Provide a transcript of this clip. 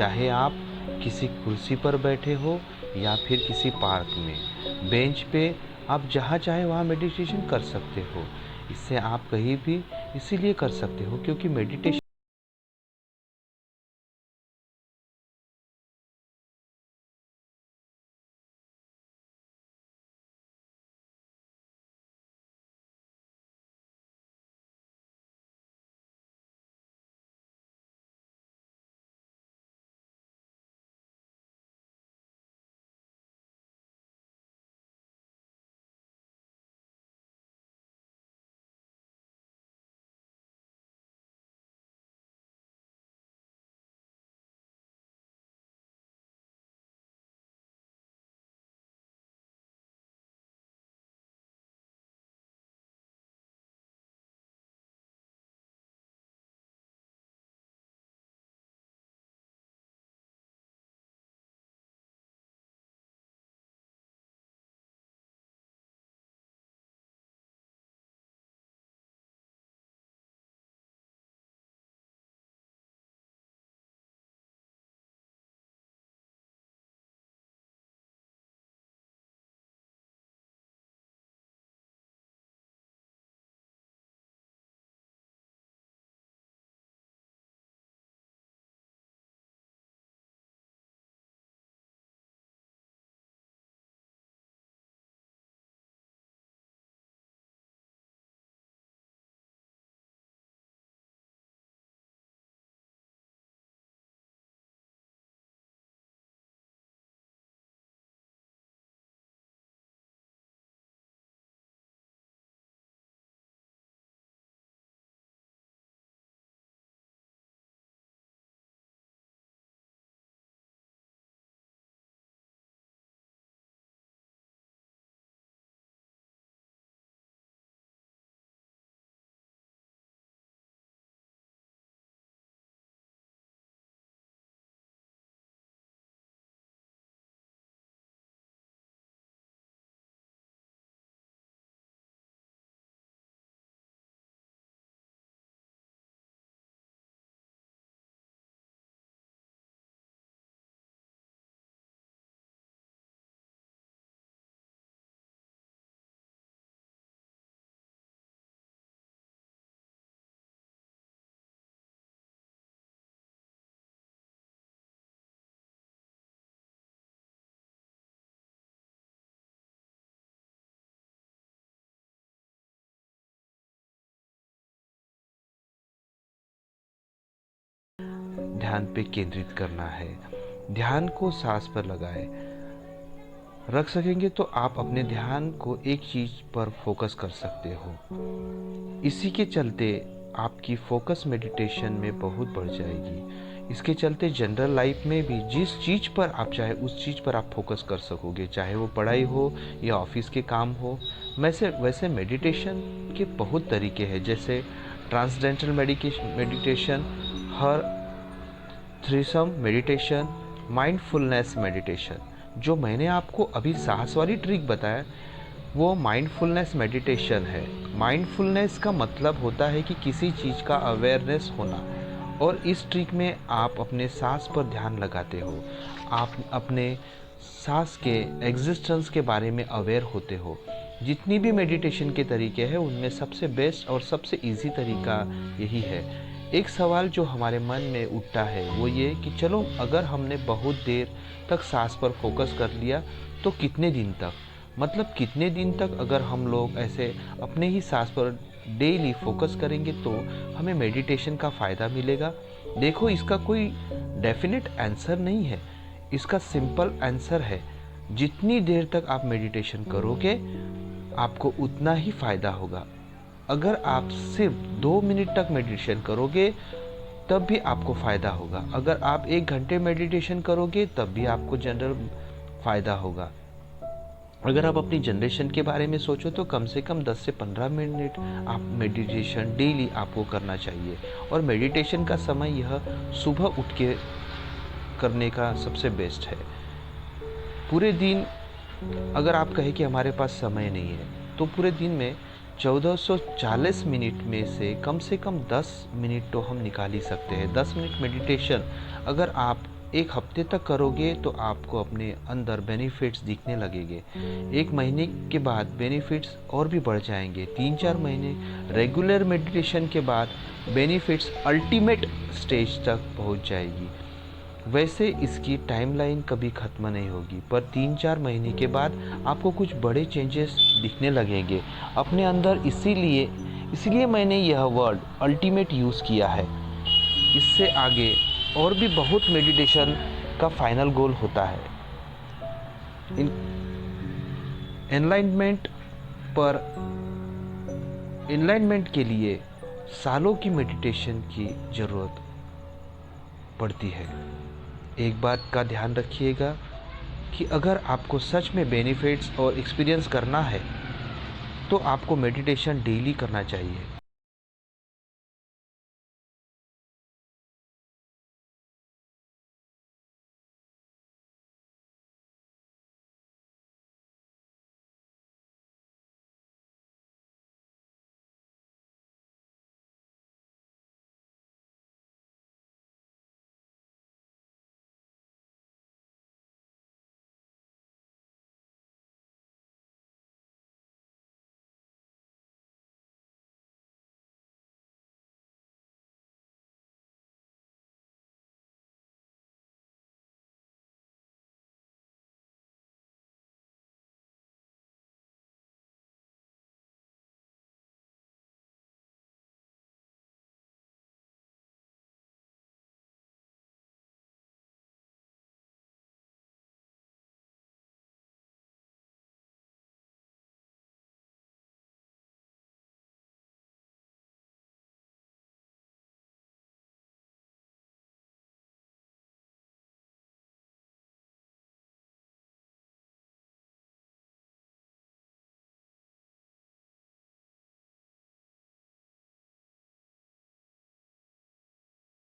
चाहे आप किसी कुर्सी पर बैठे हो या फिर किसी पार्क में बेंच पे, आप जहाँ चाहे वहाँ मेडिटेशन कर सकते हो। इससे आप कहीं भी इसीलिए कर सकते हो क्योंकि मेडिटेशन ध्यान पे केंद्रित करना है। ध्यान को सांस पर लगाए रख सकेंगे तो आप अपने ध्यान को एक चीज पर फोकस कर सकते हो। इसी के चलते आपकी फोकस मेडिटेशन में बहुत बढ़ जाएगी। इसके चलते जनरल लाइफ में भी जिस चीज़ पर आप चाहे उस चीज़ पर आप फोकस कर सकोगे, चाहे वो पढ़ाई हो या ऑफिस के काम हो। वैसे मेडिटेशन के बहुत तरीके हैं, जैसे ट्रांसडेंटल मेडिटेशन, हर थ्रीसम मेडिटेशन, माइंडफुलनेस मेडिटेशन। जो मैंने आपको अभी सांस वाली ट्रिक बताया वो माइंडफुलनेस मेडिटेशन है। माइंडफुलनेस का मतलब होता है कि किसी चीज़ का अवेयरनेस होना, और इस ट्रिक में आप अपने सांस पर ध्यान लगाते हो। आप अपने सांस के एग्जिस्टेंस के बारे में अवेयर होते हो। जितनी भी मेडिटेशन के तरीके हैं उनमें सबसे बेस्ट और सबसे इजी तरीका यही है। एक सवाल जो हमारे मन में उठता है वो ये कि चलो अगर हमने बहुत देर तक सांस पर फोकस कर लिया तो कितने दिन तक, मतलब कितने दिन तक अगर हम लोग ऐसे अपने ही सांस पर डेली फोकस करेंगे तो हमें मेडिटेशन का फ़ायदा मिलेगा। देखो, इसका कोई डेफिनेट आंसर नहीं है, इसका सिंपल आंसर है जितनी देर तक आप मेडिटेशन करोगे आपको उतना ही फ़ायदा होगा। अगर आप सिर्फ 2 मिनट तक मेडिटेशन करोगे तब भी आपको फ़ायदा होगा। अगर आप 1 घंटे मेडिटेशन करोगे तब भी आपको जनरल फ़ायदा होगा। अगर आप अपनी जनरेशन के बारे में सोचो तो कम से कम 10 से 15 मिनट आप मेडिटेशन डेली आपको करना चाहिए। और मेडिटेशन का समय यह सुबह उठ के करने का सबसे बेस्ट है। पूरे दिन अगर आप कहें कि हमारे पास समय नहीं है तो पूरे दिन में 1440 मिनट में से कम 10 मिनट तो हम निकाल ही सकते हैं। 10 मिनट मेडिटेशन अगर आप एक हफ्ते तक करोगे तो आपको अपने अंदर बेनिफिट्स दिखने लगेंगे। 1 महीने के बाद बेनिफिट्स और भी बढ़ जाएंगे। 3-4 महीने रेगुलर मेडिटेशन के बाद बेनिफिट्स अल्टीमेट स्टेज तक पहुंच जाएगी। वैसे इसकी टाइमलाइन कभी ख़त्म नहीं होगी, पर 3-4 महीने के बाद आपको कुछ बड़े चेंजेस दिखने लगेंगे अपने अंदर। इसीलिए मैंने यह वर्ड अल्टीमेट यूज़ किया है। इससे आगे और भी बहुत मेडिटेशन का फाइनल गोल होता है। इन एनलाइनमेंट पर एनलाइनमेंट के लिए सालों की मेडिटेशन की ज़रूरत पड़ती है। एक बात का ध्यान रखिएगा कि अगर आपको सच में बेनिफिट्स और एक्सपीरियंस करना है तो आपको मेडिटेशन डेली करना चाहिए।